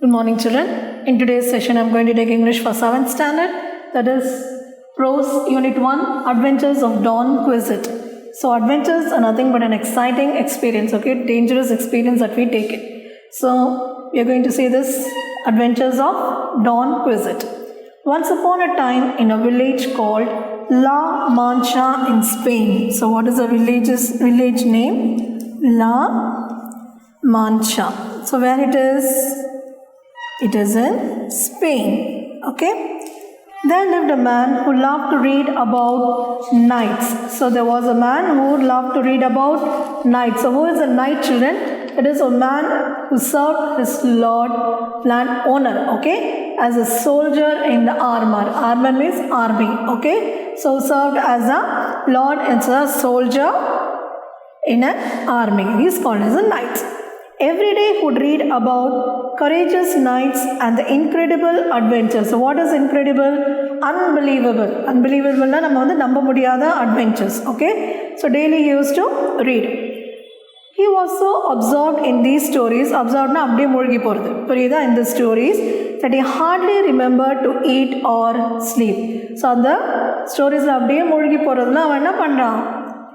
Good morning, children. In today's session, I'm going to take English for 7th standard. That is Prose Unit 1, Adventures of Don Quixote. So, adventures are nothing but an exciting experience, okay? Dangerous experience that we take it. So, we are going to see this Adventures of Don Quixote. Once upon a time, in a village called La Mancha in Spain. So, what is the village name? La Mancha. So, where it is? It is in Spain. Okay. There lived a man who loved to read about knights. So there was a man who loved to read about knights. So who is a knight, children? It is a man who served his lord, landowner, okay, as a soldier in the armor. Armor means army, okay. So served as a lord and a soldier in an army. He is called as a knight. Every day he would read about courageous knights and the incredible adventures. So what is incredible? Unbelievable. Unbelievable na நம்ம வந்து நம்ப முடியாத adventures. Okay. So daily he used to read. He was so absorbed in these stories. Absorbed na அப்படியே மூழ்கி போறது. புரியுதா? In the stories that he hardly remembered to eat or sleep. So அந்த ஸ்டோரிஸ்ல அப்படியே மூழ்கி போறதுல அவன் என்ன பண்றான்?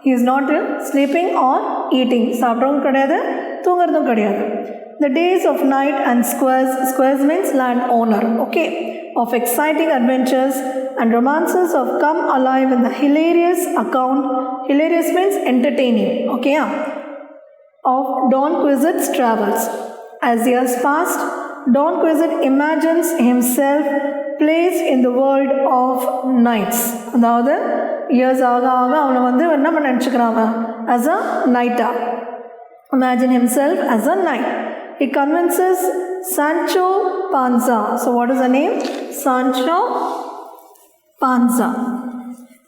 He is not sleeping or eating. சாப்பிடவும் கிடையாது, தூங்குறதும் கிடையாது. The days of night and squares means landowner, okay, of exciting adventures and romances have come alive in the hilarious account. Hilarious means entertaining, okay, of Don Quixote's travels. As years passed, Don Quixote imagines himself placed in the world of knights. அதாவது years ஆக அவனை வந்து என்ன பண்ண நினச்சிக்கிறாங்க? As a knight. Imagine himself as a knight. He convinces Sancho Panza. So what is the name? Sancho Panza.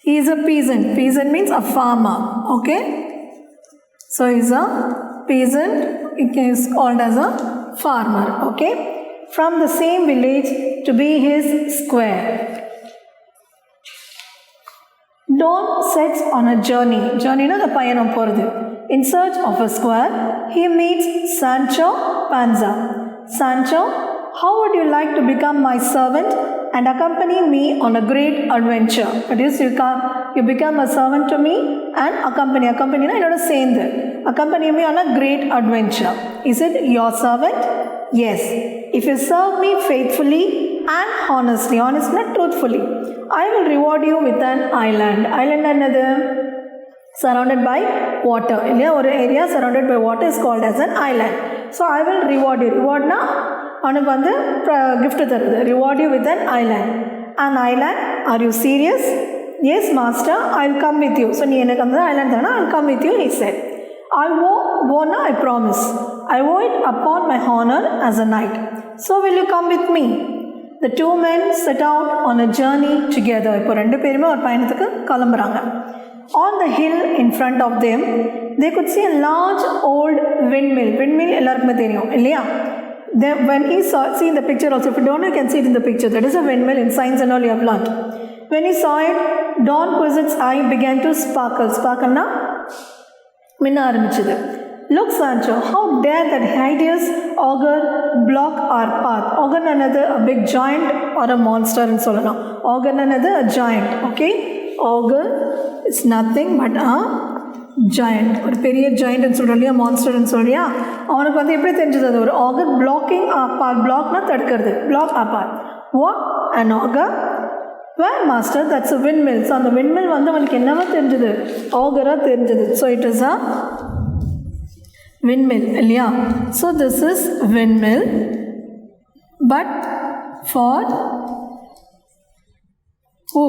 He is a peasant. Peasant means a farmer. Okay. So he is a peasant. He is called as a farmer. Okay. From the same village to be his squire. Don sets on a journey. Journey na the payanam poradhu. In search of a squire, he meets Sancho Panza. Sancho, how would you like to become my servant and accompany me on a great adventure? That is, you become a servant to me and accompany na enoda sendu. Accompany me on a great adventure. Is it your servant? Yes. If you serve me faithfully and honestly not truthfully, I will reward you with an island. Island another surrounded by water. Or area surrounded by water is called as an island. So I will reward you. Reward na anuku vandu gift tharudhu. Reward you with an island. An island? Are you serious? Yes, master. I will come with you. So nee enakku andha island thana, I will come with you, he said. I I promise. I owe it upon my honor as a knight. So will you come with me? The two men set out on a journey together. இப்போ ரெண்டு பேருமே ஒரு பயணத்துக்கு கிளம்புறாங்க. On the hill in front of them, they could see a large old windmill. Windmill எல்லாருக்குமே தெரியும் இல்லையா? When he saw, see in the picture also, if you don't know, you can see it in the picture. That is a windmill in science and all you have learned. When he saw it, Don Quixote's eye began to sparkle. Sparkle na minna ஆரம்பிச்சது. Look, Sancho, how dare that hideous ogre block our path? Ogre another a big giant or a monster in Solana. Ogre another a giant, okay? Ogre is nothing but a giant. ஒரு பெரிய giant ன்னு சொல்றோம்லையா, monster ன்னு சொல்றியா, அவனுக்கு வந்து எப்படி தெரிஞ்சது? அது ஒரு ogre blocking our path. Blockனா தடுக்கிறது. Block our path. What? An ogre? Well, master, that's a windmill. So அந்த windmill வந்து அவனுக்கு என்னவா தெரிஞ்சது? Ogre-ஆ தெரிஞ்சது. So it is a windmill, yeah. So this is windmill, but for who?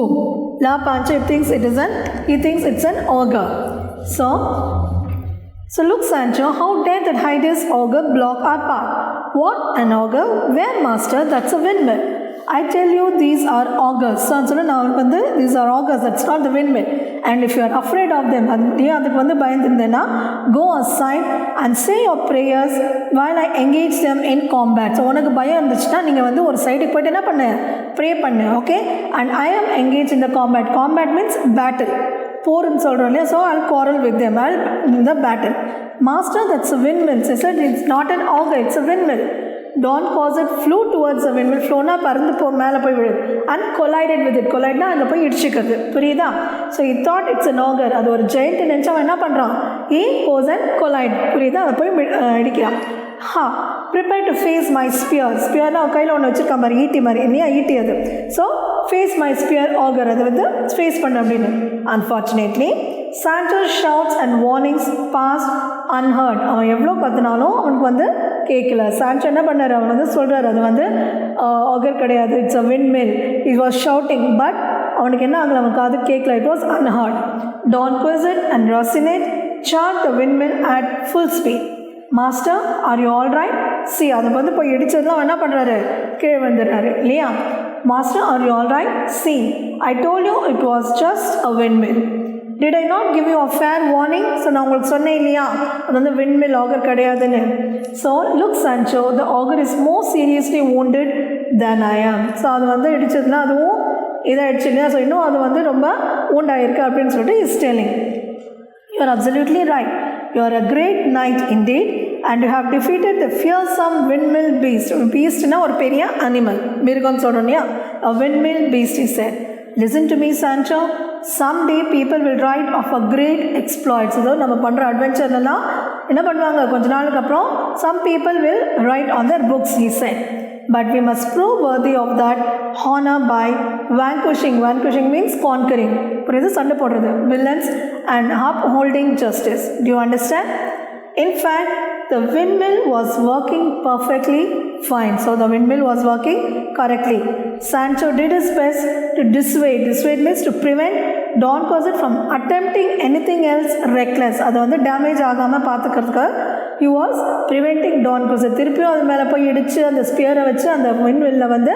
La Pancha thinks he thinks it's an ogre. So look, Sancho, how dare that hideous ogre block our path? What? An ogre? Where, master? That's a windmill. I tell you, these are augurs. So these are augurs. That's not the windmill. And if you are afraid of them, go aside and say your prayers while I engage them in combat. So உனக்கு பயம் இருந்துச்சுன்னா நீங்க வந்து ஒரு சைடுக்கு போய்ட்டு என்ன பண்ணு? Pray பண்ணு, okay? And I am engaged in the combat. Combat means battle. போர்னு சொல்றோம் இல்லையா? So I'll quarrel with them. I'll in the battle. Master, that's a windmill. I said it's not an auger, it's a windmill. Don Quixote flew towards the windmill. Flowna பறந்து மேலே போய் விழுது. And collided with it. Collideனா அங்கே போய் இடிச்சிக்கிறது. புரியுதா? So he thought it's an ogre. அது ஒரு giant நினச்சா அவன் என்ன பண்ணுறான்? He goes and collide. புரியுதா? அதை போய் இடிக்கிறான். Prepare to face my spear. Spearனா கையில் ஒன்று வச்சுருக்கா மாதிரி, ஈட்டி மாதிரி. இல்லையா? ஈட்டி அது. So face my spear, ogre. அது வந்து ஃபேஸ் பண்ண அப்படின்னு. Unfortunately, Sancho's shouts and warnings passed unheard. அவன் எவ்வளோ கற்றுனாலும் அவனுக்கு வந்து கேட்கல. சான்சோ என்ன பண்ணார்? அவன் வந்து சொல்கிறார், அது வந்து ஆகர் கிடையாது, it's a windmill. He was shouting, but அவனுக்கு என்ன ஆகலை? அவனுக்கு அது கேட்கல. It was unheard. Don Quixote and Rocinante charged the windmill at full speed. Master, are you all right? C, அதை வந்து போய் இடிச்சதுலாம் என்ன பண்ணுறாரு? கீழே வந்துடுறாரு இல்லையா? Master, are you all right? C, I told you it was just a windmill. Did I not give you a fair warning? So நான் உங்களுக்கு சொன்னேன் இல்லையா, அது வந்து windmill auger கிடையாதுன்னு. So look Sancho, the auger is more seriously wounded than I am. So அது வந்து இடிச்சதுன்னா அதுவும் இதாகிடுச்சு இல்லையா? ஸோ இன்னும் அது வந்து ரொம்ப wound ஆகிருக்கு அப்படின்னு சொல்லிட்டு is telling. You are absolutely right. You are a great knight indeed, and you have defeated the fearsome windmill beast. Beastனா ஒரு பெரிய அனிமல், மிருகம் சொல்கிறோம் இல்லையா? A windmill beast, he said. Listen to me, Sancho. Someday people will write of a great exploits. இதோ நம்ம பண்ணுற அட்வென்ச்சர்லாம் என்ன பண்ணுவாங்க? கொஞ்ச நாளுக்கு அப்புறம் some people will write on their books, he said. But we must prove worthy of that honor by vanquishing. Vanquishing means conquering. புரியுது? சண்டை போடுறது. Villains and upholding justice. Do you understand? In fact, the windmill was working perfectly fine. So the windmill was working correctly. Sancho did his best to dissuade. Dissuade means to prevent Don Quixote from attempting anything else reckless. அது வந்து damage ஆகாமல் பார்த்துக்கிறதுக்கு he was preventing Don Quixote. திருப்பியும் அது மேலே போய் இடித்து அந்த ஸ்பியரை வச்சு அந்த விண்ட்மில்ல வந்து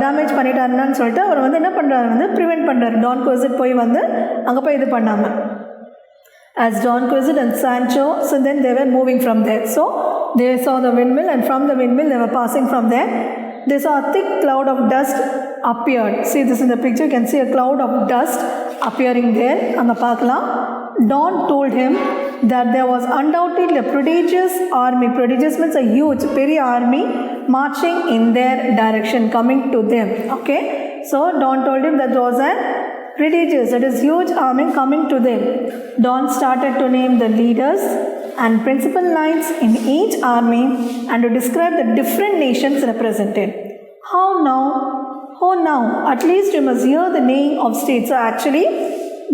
டேமேஜ் பண்ணிட்டாருன்னு சொல்லிட்டு அவர் வந்து என்ன பண்ணுறாரு? வந்து ப்ரிவெண்ட் பண்ணுறாரு. Don Quixote போய் வந்து அங்கே போய் இது பண்ணாமல். As Don Quixote and Sancho, so then they were moving from there. So they saw the windmill, and from the windmill they were passing from there. They saw a thick cloud of dust appeared. See this in the picture, you can see a cloud of dust appearing there. Anga paakalam. Don told him that there was undoubtedly a prodigious army. Prodigious means a huge, very army marching in their direction, coming to them. Okay, so Don told him that there was a prodigious, that is huge army coming to them. Don started to name the leaders and principal knights in each army and to describe the different nations represented. How now? Oh now, at least you must hear the neighing of states. So actually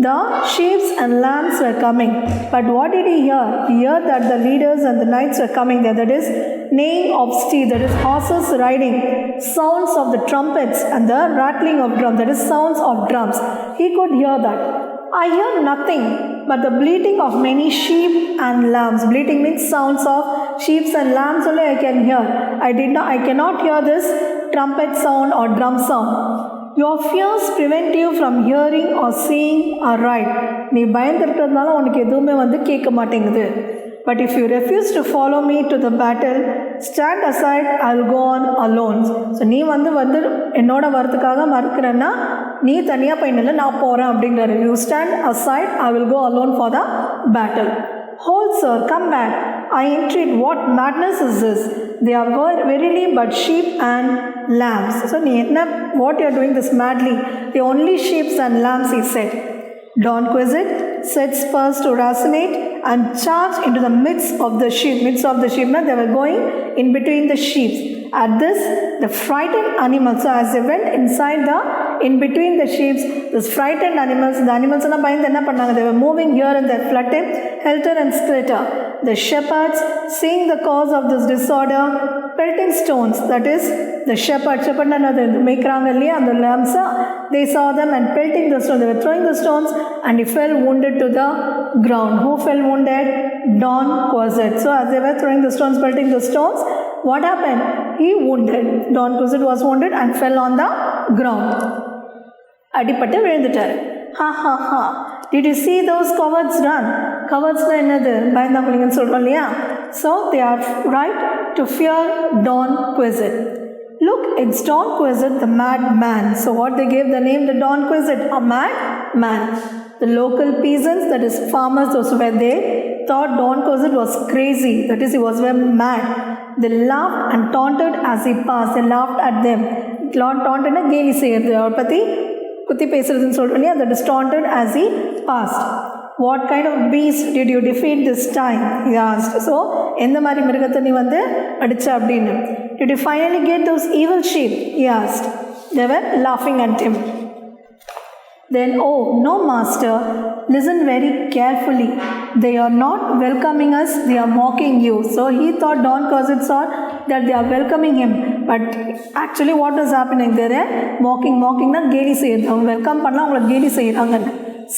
the sheep and lambs were coming. But what did he hear? He heard that the leaders and the knights were coming there. That is neighing of steed, that is horses riding, sounds of the trumpets and the rattling of drums, that is sounds of drums. He could hear that. I hear nothing but the bleating of many sheep and lambs. Bleating means sounds of sheep and lambs only I can hear. I cannot hear this trumpet sound or drum sound. Your fears prevent you from hearing or seeing aright. நீ பயந்துருக்கிறதுனால உனக்கு எதுவுமே வந்து கேட்க மாட்டேங்குது. But if you refuse to follow me to the battle, stand aside, I'll go on alone. So நீ வந்து என்னோட வரத்துக்காக மறுக்கிறேன்னா நீ தனியாக போய் நில்ல, நான் போகிறேன் அப்படிங்கிறாரு. You stand aside, I will go alone for the battle. Hold sir, come back. I entreat, what madness is this? They are verily but sheep and lambs. So what you are doing this madly? The only sheep and lambs, he said. Don Quixote set spurs to Rocinante and charged into the midst of the sheep. Midst of the sheep, they were going in between the sheep. At this, the frightened animals, so as they went inside in between the sheep, these frightened animals, the animals they were moving here and there, fluttered, helter and skelter. The shepherds, seeing the cause of this disorder, pelting stones, that is, the shepherd and the lambs, they saw them and pelting the stones. They were throwing the stones and he fell wounded to the ground. Who fell wounded? Don Quixote. So as they were throwing the stones, pelting the stones, what happened? He wounded. Don Quixote was wounded and fell on the ground. அடிப்பட்டு விழுந்துட்டார். Ha ha ha. Did you see those cowards run? Cowards என்னது? பயந்தாங்குளிங்கன்னு சொல்கிறோம் இல்லையா? So they are right to fear Don Quixote. Look, it's Don Quixote, the mad man. So what they gave the name to Don Quixote? A mad man. The local peasants, that is farmers, those who were there, thought Don Quixote was crazy. That is, he was very mad. They laughed and taunted as he passed. They laughed at them. Taunted na கேலி செய்யறது, அவர் பற்றி குத்தி பேசுறதுன்னு சொல்கிறோம் இல்லையா, that is taunted as he passed. What kind of beast did you defeat this time? He asked. So எந்த மாதிரி மிருகத்தை நீ வந்து அடிச்ச அப்படின்னு. Did you finally get those evil sheep? He asked. They were laughing at him. Then, oh, no, master, listen very carefully. They are not welcoming us, they are mocking you. So he thought Don Quixote saw that they are welcoming him. But actually what was happening there? Mocking, na geli seiranga. Welcome panna avanga geli seiranga.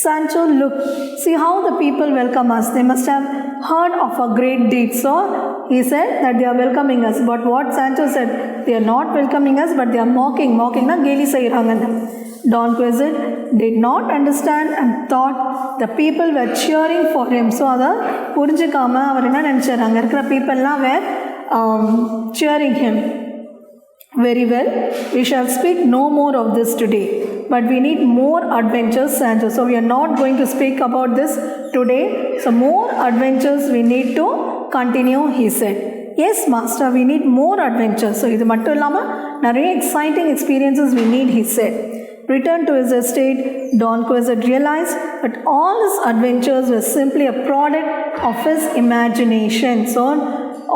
Sancho looked. See how the people welcome us. They must have heard of a great deed. So he said that they are welcoming us. But what Sancho said? They are not welcoming us, but they are mocking na geli seiranga. Don Quixote did not understand and thought the people were cheering for him. So அதை புரிஞ்சுக்காம அவர் என்ன நினச்சார், அங்கே இருக்கிற பீப்புளெலாம் were cheering him. Very well, we shall speak no more of this today, but we need more adventures, Sancho. So we are not going to speak about this today. So more adventures we need to continue, he said. Yes, master, we need more adventures. So இது மட்டும் இல்லாமல் நிறைய exciting experiences we need, he said. Returned to his estate, Don Quixote realized that all his adventures were simply a product of his imagination. So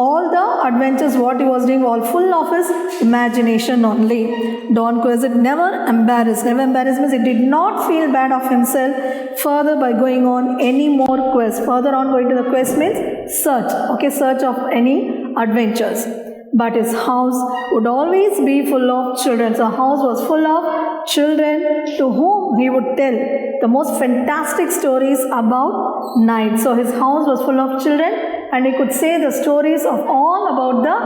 all the adventures what he was doing were all full of his imagination only. Don Quixote never embarrassed means he did not feel bad of himself further by going on any more quests. Further on going to the quest means search of any adventures. But his house would always be full of children. So house was full of children to whom he would tell the most fantastic stories about knights. So his house was full of children and he could say the stories of all about the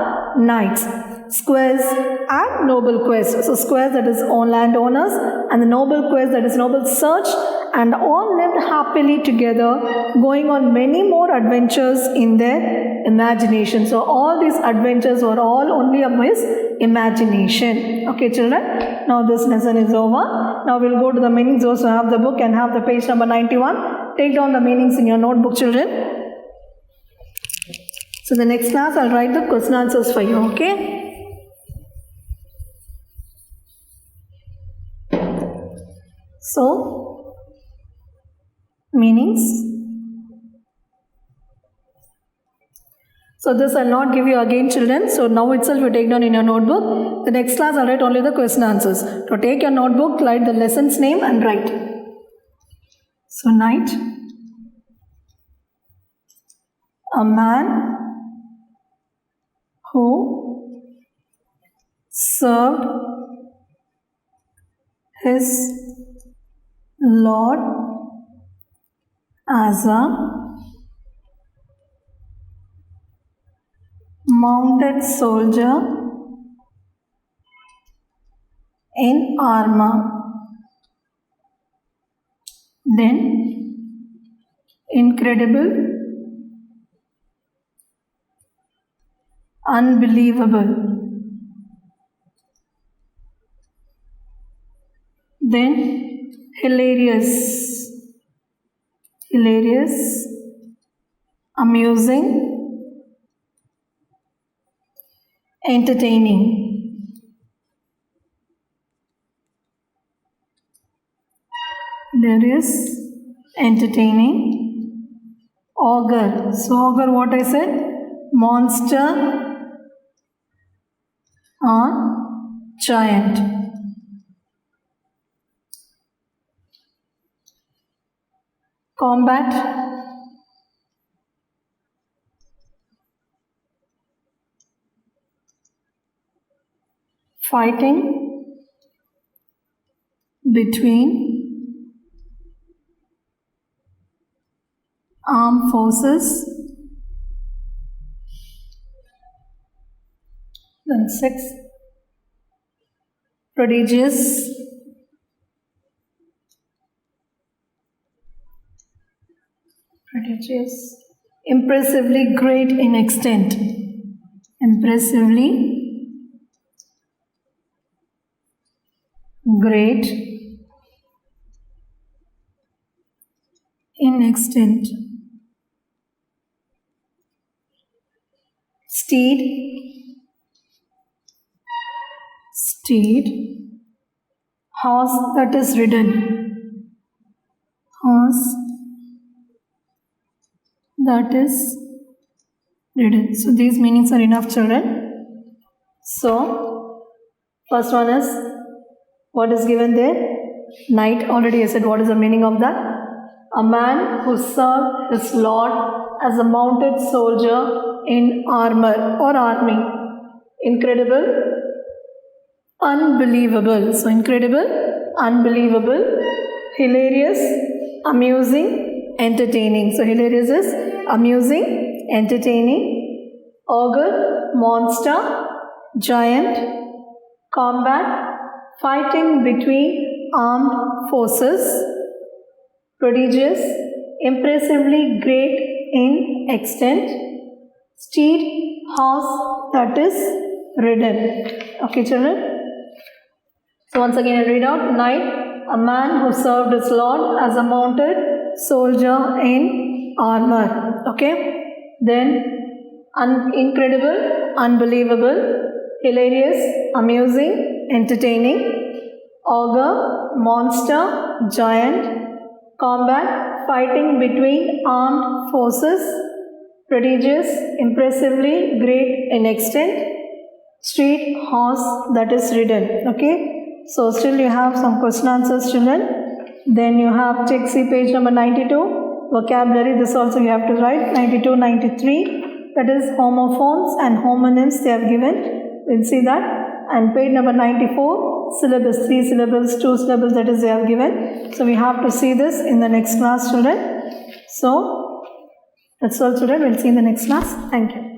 knights, squares and noble quests. So squares, that is own landowners, and the noble quest, that is noble search, and all lived happily together, going on many more adventures in their imagination. So all these adventures were all only of his imagination. Okay, children, now this lesson is over. Now we'll go to the meanings. Those who have the book and have the page number 91, take down the meanings in your notebook, children. So the next class I'll write the question answers for you, okay? So meanings. So this I'll not give you again, children. So now itself you take down in your notebook. The next class I'll write only the question answers. So take your notebook, write the lesson's name and write. So night. A man who served his Lord as a mounted soldier in armor. Then incredible, unbelievable. Then hilarious, amusing, entertaining. There is entertaining. Ogre. So ogre, what I said? Monster or giant. Combat. Fighting between armed forces. Then 6. Prodigious. Impressively great in extent. Impressively great in extent. Steed. steed, horse that is ridden, horse that is ridden. So these meanings are enough, children. So first one is, what is given there? Knight. Already I said what is the meaning of that. A man who served his lord as a mounted soldier in armor or army. Incredible, unbelievable. So incredible, unbelievable, hilarious, amusing, entertaining. So hilarious is amusing, entertaining. Ogre, monster, giant. Combat, fighting between armed forces. Prodigious, impressively great in extent. Steed, horse that is ridden. Okay, children. So once again I'll read out. Knight, a man who served his lord as a mounted soldier in armor. Okay. Then incredible, unbelievable, hilarious, amusing, entertaining. Ogre, monster, giant. Combat, fighting between armed forces. Prodigious, impressively great in extent. Street, horse that is ridden. Okay. So still you have some question answers, children. Then you have check see page number 92. Vocabulary, this also you have to write. 92, 93. That is homophones and homonyms they have given. We'll see that. And page number 94, syllabus, 3 syllables, 2 syllables, that is they have given. So we have to see this in the next class, children. So that's all, children. We'll see in the next class. Thank you.